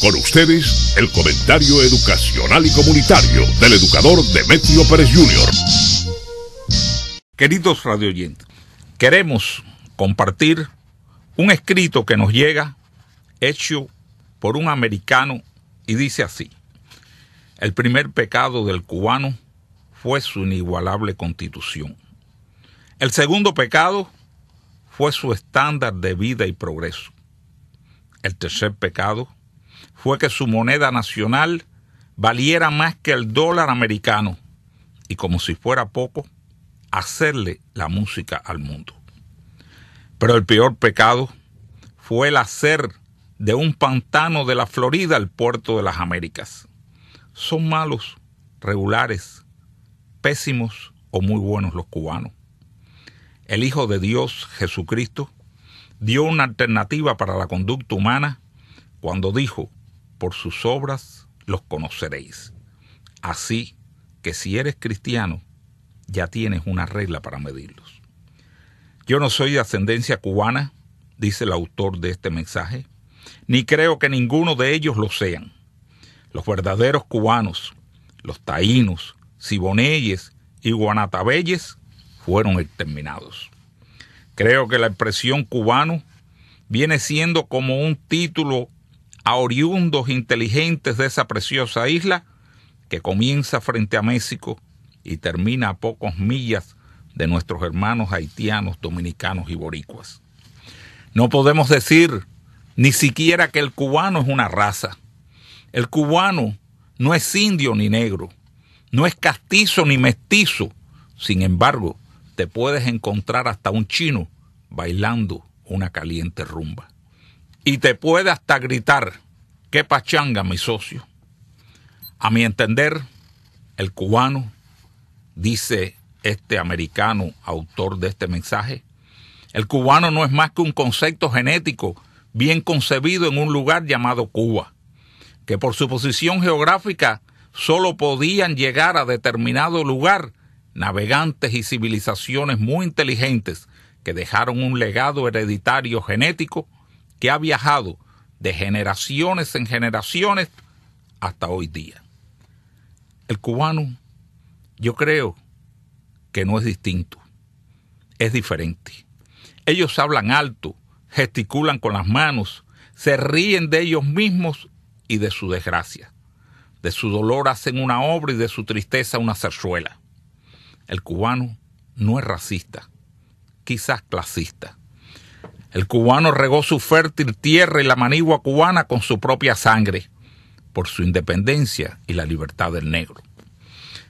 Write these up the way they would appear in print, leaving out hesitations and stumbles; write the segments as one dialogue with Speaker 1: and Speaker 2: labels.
Speaker 1: Con ustedes, el comentario educacional y comunitario del educador Demetrio Pérez Jr.
Speaker 2: Queridos radioyentes, queremos compartir un escrito que nos llega hecho por un americano y dice así: el primer pecado del cubano fue su inigualable constitución. El segundo pecado fue su estándar de vida y progreso. El tercer pecado fue que su moneda nacional valiera más que el dólar americano y, como si fuera poco, hacerle la música al mundo. Pero el peor pecado fue el hacer de un pantano de la Florida el puerto de las Américas. Son malos, regulares, pésimos o muy buenos los cubanos. El Hijo de Dios, Jesucristo, dio una alternativa para la conducta humana cuando dijo: por sus obras los conoceréis. Así que si eres cristiano, ya tienes una regla para medirlos. Yo no soy de ascendencia cubana, dice el autor de este mensaje, ni creo que ninguno de ellos lo sean. Los verdaderos cubanos, los taínos, siboneyes y guanatabeyes fueron exterminados. Creo que la expresión cubano viene siendo como un título a oriundos inteligentes de esa preciosa isla que comienza frente a México y termina a pocas millas de nuestros hermanos haitianos, dominicanos y boricuas. No podemos decir ni siquiera que el cubano es una raza. El cubano no es indio ni negro, no es castizo ni mestizo. Sin embargo, te puedes encontrar hasta un chino bailando una caliente rumba. Y te puede hasta gritar: ¡qué pachanga, mi socio! A mi entender, el cubano, dice este americano autor de este mensaje, el cubano no es más que un concepto genético bien concebido en un lugar llamado Cuba, que por su posición geográfica solo podían llegar a determinado lugar navegantes y civilizaciones muy inteligentes que dejaron un legado hereditario genético que ha viajado de generaciones en generaciones hasta hoy día. El cubano, yo creo que no es distinto, es diferente. Ellos hablan alto, gesticulan con las manos, se ríen de ellos mismos y de su desgracia. De su dolor hacen una obra y de su tristeza una zarzuela. El cubano no es racista, quizás clasista. El cubano regó su fértil tierra y la manigua cubana con su propia sangre, por su independencia y la libertad del negro.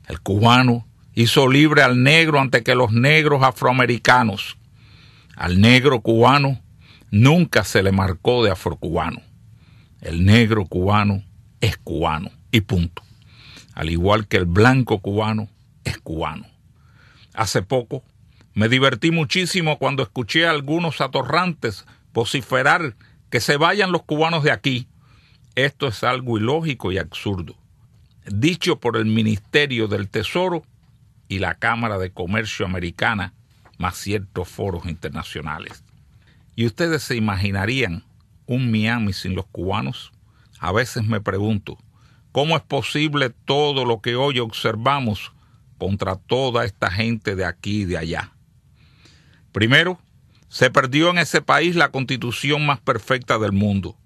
Speaker 2: El cubano hizo libre al negro ante que los negros afroamericanos. Al negro cubano nunca se le marcó de afrocubano. El negro cubano es cubano y punto. Al igual que el blanco cubano es cubano. Hace poco me divertí muchísimo cuando escuché a algunos atorrantes vociferar que se vayan los cubanos de aquí. Esto es algo ilógico y absurdo, dicho por el Ministerio del Tesoro y la Cámara de Comercio Americana, más ciertos foros internacionales. ¿Y ustedes se imaginarían un Miami sin los cubanos? A veces me pregunto, ¿cómo es posible todo lo que hoy observamos contra toda esta gente de aquí y de allá? Primero, se perdió en ese país la constitución más perfecta del mundo.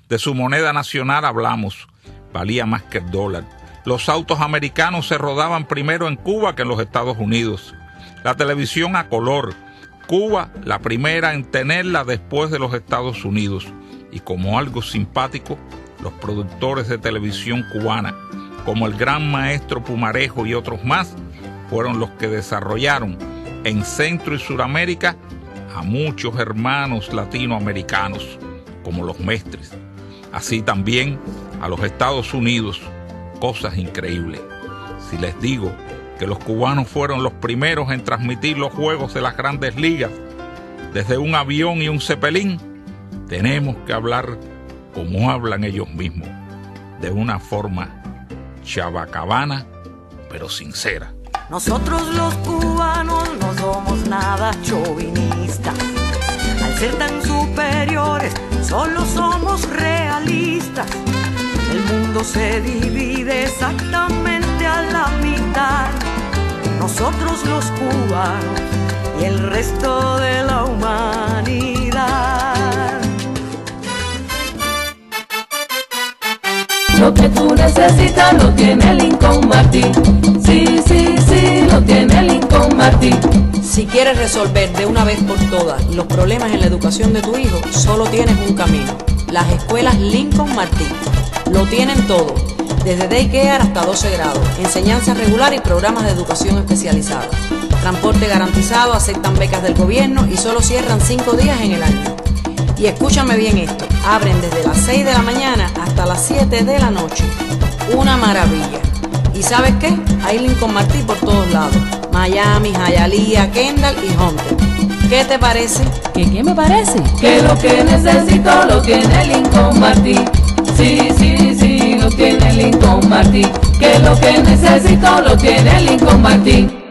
Speaker 2: De su moneda nacional hablamos, valía más que el dólar. Los autos americanos se rodaban primero en Cuba que en los Estados Unidos. La televisión a color, Cuba la primera en tenerla después de los Estados Unidos. Y como algo simpático, los productores de televisión cubana, como el Gran Maestro Pumarejo y otros más, fueron los que desarrollaron en Centro y Suramérica a muchos hermanos latinoamericanos, como los Mestres. Así también a los Estados Unidos, cosas increíbles. Si les digo que los cubanos fueron los primeros en transmitir los juegos de las grandes ligas desde un avión y un cepelín, tenemos que hablar como hablan ellos mismos, de una forma chabacabana, pero sincera.
Speaker 3: Nosotros los cubanos no somos nada chauvinistas. Al ser tan superiores, solo somos realistas. El mundo se divide exactamente a la mitad, nosotros los cubanos y el resto de la humanidad.
Speaker 4: Lo que tú necesitas lo tiene Lincoln Martin. Sí, sí, sí, lo tiene Lincoln Martin.
Speaker 5: Si quieres resolver de una vez por todas los problemas en la educación de tu hijo, solo tienes un camino: las escuelas Lincoln Martin. Lo tienen todo, desde daycare hasta 12 grados, enseñanza regular y programas de educación especializada. Transporte garantizado, aceptan becas del gobierno y solo cierran 5 días en el año. Y escúchame bien esto, abren desde las 6 de la mañana hasta las 7 de la noche. Una maravilla. ¿Y sabes qué? Hay Lincoln Martin por todos lados: Miami, Hialeah, Kendall y Hunter. ¿Qué te parece?
Speaker 4: ¿Qué me parece? Que lo que necesito lo tiene Lincoln Martin. Sí, sí, sí, lo tiene Lincoln Martin. Que lo que necesito lo tiene Lincoln Martin.